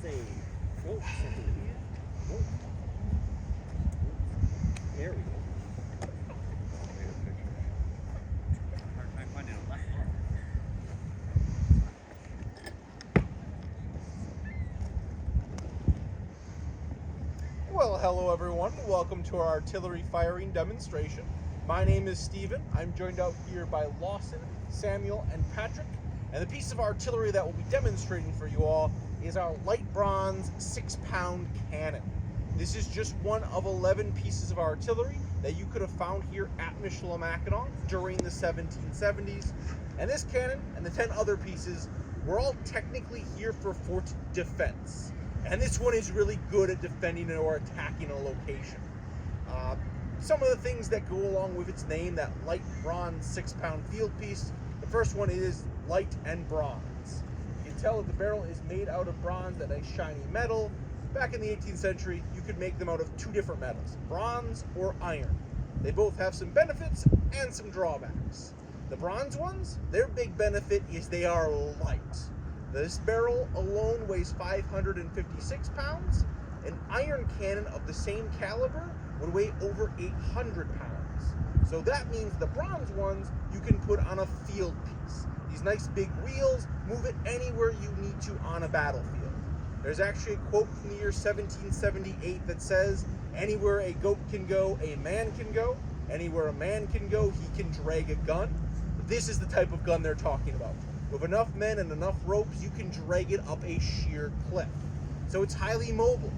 say floats into the air. Floats. There we go. Hard time finding a left arm. Well, hello everyone. Welcome to our artillery firing demonstration. My name is Steven. I'm joined out here by Lawson, Samuel, and Patrick. And the piece of artillery that we'll be demonstrating for you all is our light bronze 6-pound cannon. This is just one of 11 pieces of artillery that you could have found here at Mackinac during the 1770s. And this cannon and the 10 other pieces were all technically here for fort defense. And this one is really good at defending or attacking a location. Some of the things that go along with its name, that light bronze 6-pound field piece, the first one is light and bronze. You can tell that the barrel is made out of bronze, that nice shiny metal. Back in the 18th century, you could make them out of two different metals, bronze or iron. They both have some benefits and some drawbacks. The bronze ones, their big benefit is they are light. This barrel alone weighs 556 pounds. An iron cannon of the same caliber would weigh over 800 pounds. So that means the bronze ones you can put on a field piece. These nice big wheels, move it anywhere you need to on a battlefield. There's actually a quote from the year 1778 that says, "Anywhere a goat can go, a man can go. Anywhere a man can go, he can drag a gun." This is the type of gun they're talking about. With enough men and enough ropes, you can drag it up a sheer cliff. So it's highly mobile.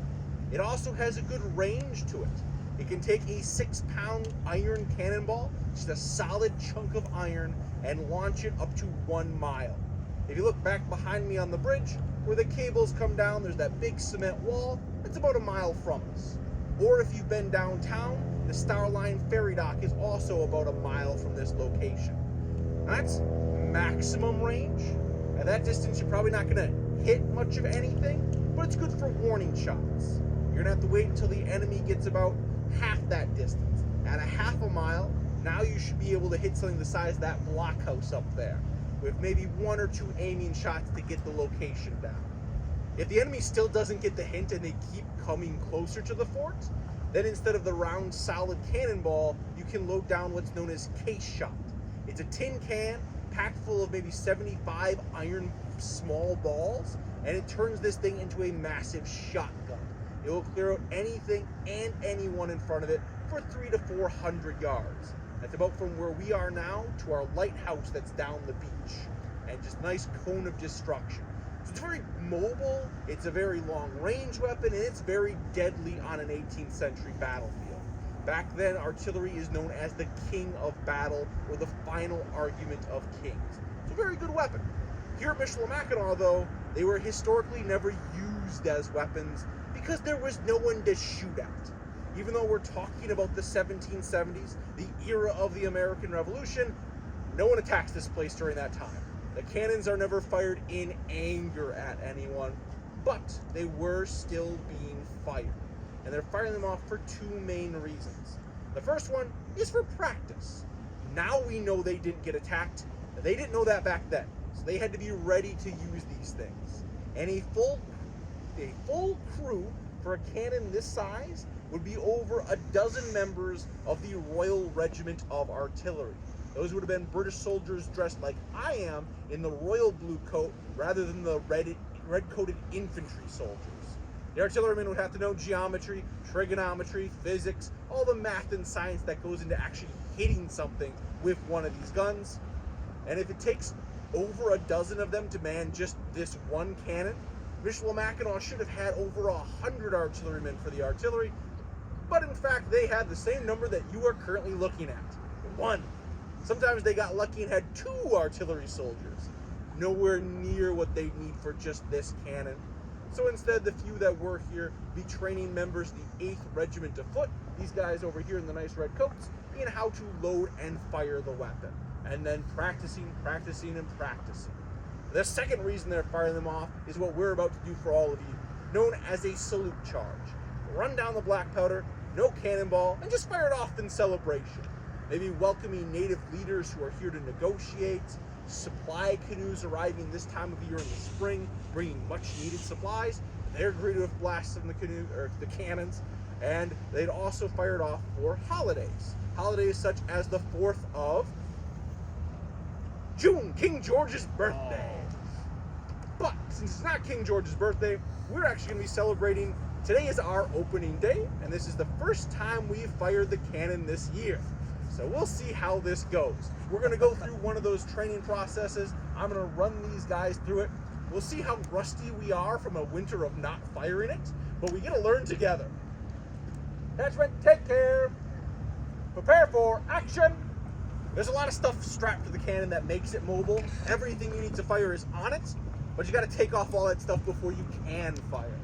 It also has a good range to it. It can take a 6-pound iron cannonball, just a solid chunk of iron, and launch it up to 1 mile. If you look back behind me on the bridge, where the cables come down, there's that big cement wall. It's about 1 mile from us. Or if you've been downtown, the Starline ferry dock is also about 1 mile from this location. That's maximum range. At that distance, you're probably not going to hit much of anything, but it's good for warning shots. You're going to have to wait until the enemy gets about half that distance. At a half a mile, now you should be able to hit something the size of that blockhouse up there, with maybe 1 or 2 aiming shots to get the location down. If the enemy still doesn't get the hint and they keep coming closer to the fort, then instead of the round solid cannonball, you can load down what's known as case shot. It's a tin can packed full of maybe 75 iron small balls, and it turns this thing into a massive shotgun. It will clear out anything and anyone in front of it for 300 to 400 yards. That's about from where we are now to our lighthouse that's down the beach, and just nice cone of destruction. So it's very mobile, it's a very long range weapon, and it's very deadly on an 18th century battlefield. Back then, artillery is known as the king of battle, or the final argument of kings. It's a very good weapon. Here at Mackinac, though, they were historically never used as weapons because there was no one to shoot at. Even though we're talking about the 1770s, the era of the American Revolution, no one attacks this place during that time. The cannons are never fired in anger at anyone, but they were still being fired. And they're firing them off for 2 main reasons. The first one is for practice. Now we know they didn't get attacked. They didn't know that back then, so they had to be ready to use these things. And a full crew for a cannon this size would be over 12 members of the Royal Regiment of Artillery. Those would have been British soldiers dressed like I am in the royal blue coat rather than the red-coated infantry soldiers. The artilleryman would have to know geometry, trigonometry, physics, all the math and science that goes into actually hitting something with one of these guns. And if it takes over 12 of them to man just this one cannon, Mackinac should have had over 100 artillerymen for the artillery, but in fact they had the same number that you are currently looking at, 1. Sometimes they got lucky and had 2 artillery soldiers. Nowhere near what they need for just this cannon. So instead, the few that were here be training members of the 8th Regiment of Foot, these guys over here in the nice red coats, being how to load and fire the weapon, and then practicing. The second reason they're firing them off is what we're about to do for all of you, known as a salute charge. Run down the black powder, no cannonball, and just fire it off in celebration. Maybe welcoming native leaders who are here to negotiate, supply canoes arriving this time of year in the spring, bringing much needed supplies, They're greeted with blasts from the canoe or the cannons, and they'd also fire it off for holidays. Holidays such as the 4th of June, King George's birthday. But since it's not King George's birthday, we're actually going to be celebrating. Today is our opening day, and this is the first time we've fired the cannon this year. So we'll see how this goes. We're going to go through one of those training processes. I'm going to run these guys through it. We'll see how rusty we are from a winter of not firing it, but we get to learn together. Attachment, take care. Prepare for action. There's a lot of stuff strapped to the cannon that makes it mobile. Everything you need to fire is on it, but you got to take off all that stuff before you can fire.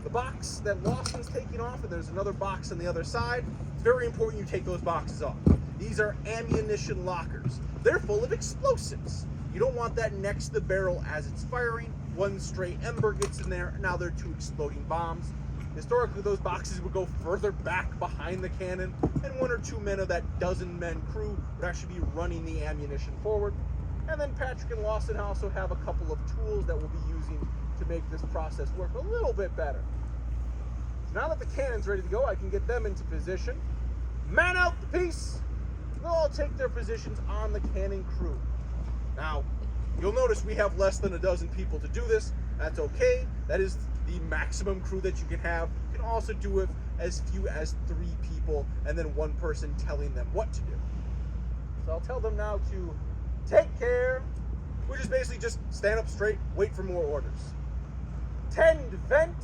The box that Lawson's taking off, and there's another box on the other side. It's very important you take those boxes off. These are ammunition lockers. They're full of explosives. You don't want that next to the barrel as it's firing. One stray ember gets in there, and now they're 2 exploding bombs. Historically, those boxes would go further back behind the cannon, and 1 or 2 men of that dozen-man crew would actually be running the ammunition forward. And then Patrick and Lawson also have a couple of tools that we'll be using to make this process work a little bit better. So now that the cannon's ready to go, I can get them into position. Man out the piece! They'll all take their positions on the cannon crew. Now, you'll notice we have less than a dozen people to do this. That's okay. That is the maximum crew that you can have. You can also do it as few as 3 people and then 1 person telling them what to do. So I'll tell them now to take care, which is basically just stand up straight, wait for more orders. Tend vent.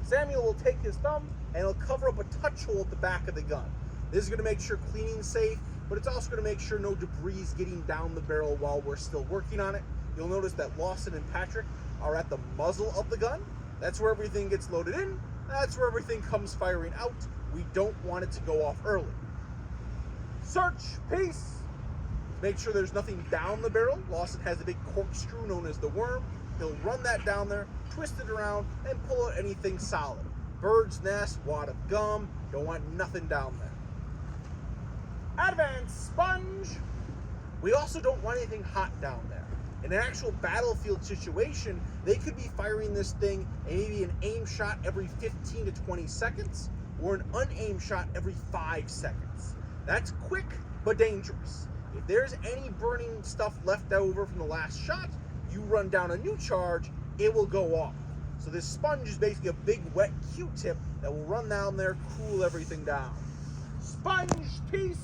Samuel will take his thumb and he'll cover up a touch hole at the back of the gun. This is going to make sure cleaning's safe, but it's also going to make sure no debris is getting down the barrel while we're still working on it. You'll notice that Lawson and Patrick are at the muzzle of the gun. That's where everything gets loaded in. That's where everything comes firing out. We don't want it to go off early. Search piece. Make sure there's nothing down the barrel. Lawson has a big corkscrew known as the worm. He'll run that down there, twist it around, and pull out anything solid. Bird's nest, wad of gum. Don't want nothing down there. Advance sponge. We also don't want anything hot down there. In an actual battlefield situation, they could be firing this thing maybe an aim shot every 15 to 20 seconds or an unaimed shot every 5 seconds. That's quick but dangerous. If there's any burning stuff left over from the last shot, you run down a new charge, it will go off. So this sponge is basically a big wet Q-tip that will run down there, cool everything down. Sponge piece.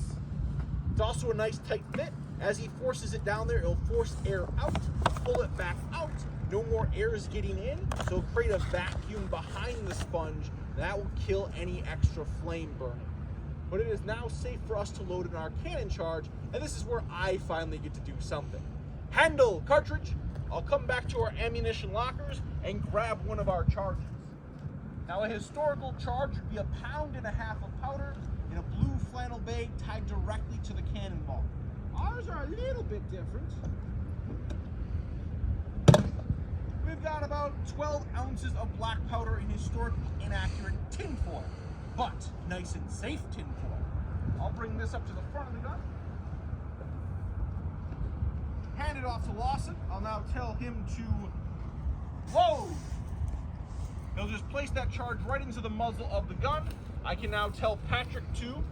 It's also a nice tight fit. As he forces it down there, it'll force air out, pull it back out. No more air is getting in, so it'll create a vacuum behind the sponge. That will kill any extra flame burning. But it is now safe for us to load in our cannon charge, and this is where I finally get to do something. Handle cartridge. I'll come back to our ammunition lockers and grab one of our charges. Now a historical charge would be 1.5 pounds of powder in a blue flannel bag tied directly to the cannonball. Ours are a little bit different. We've got about 12 ounces of black powder in historically inaccurate tinfoil, but nice and safe tinfoil. I'll bring this up to the front of the gun. Hand it off to Lawson. I'll now tell him to load. He'll just place that charge right into the muzzle of the gun. I can now tell Patrick to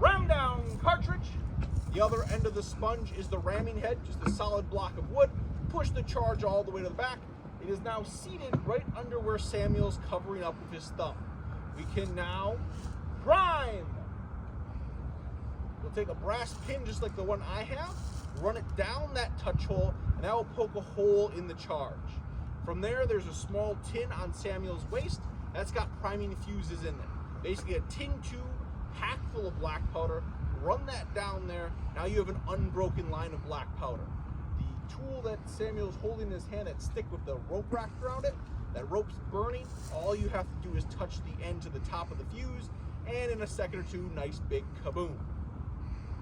ram down cartridge. The other end of the sponge is the ramming head, just a solid block of wood. Push the charge all the way to the back. It is now seated right under where Samuel's covering up with his thumb. We can now prime. We'll take a brass pin just like the one I have, run it down that touch hole, and that will poke a hole in the charge. From there, there's a small tin on Samuel's waist. That's got priming fuses in there. Basically a tin tube packed full of black powder. Run that down there. Now you have an unbroken line of black powder. The tool that Samuel's holding in his hand, that stick with the rope wrapped around it, that rope's burning. All you have to do is touch the end to the top of the fuse, and in a second or two, nice big kaboom.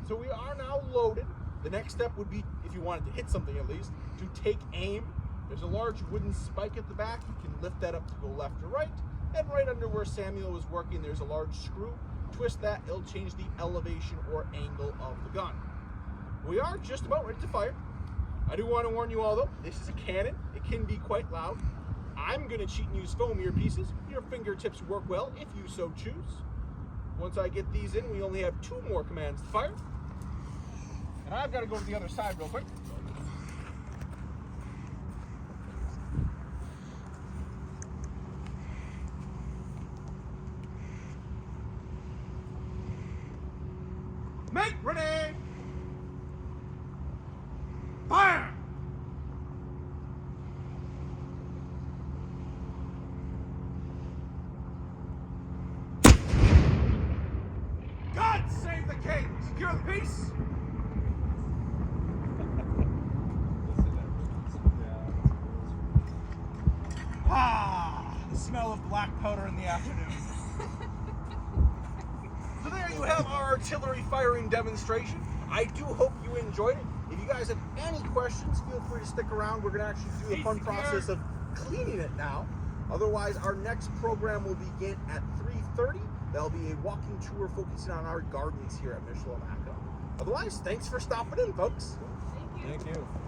So we are now loaded. The next step would be, if you wanted to hit something at least, to take aim. There's a large wooden spike at the back. You can lift that up to go left or right. And right under where Samuel was working, there's a large screw. Twist that, it'll change the elevation or angle of the gun. We are just about ready to fire. I do want to warn you all though, this is a cannon. It can be quite loud. I'm going to cheat and use foam earpieces. Your fingertips work well if you so choose. Once I get these in, we only have 2 more commands to fire. And I've got to go to the other side real quick. Make ready! Fire! God save the king! Secure the peace! Ah, the smell of black powder in the afternoon. So there you have our artillery firing demonstration. I do hope you enjoyed it. If you guys have any questions, feel free to stick around. We're going to actually do the fun process of cleaning it now. Otherwise, our next program will begin at 3:30. There'll be a walking tour focusing on our gardens here at Mackinac. Otherwise, thanks for stopping in, folks. Thank you.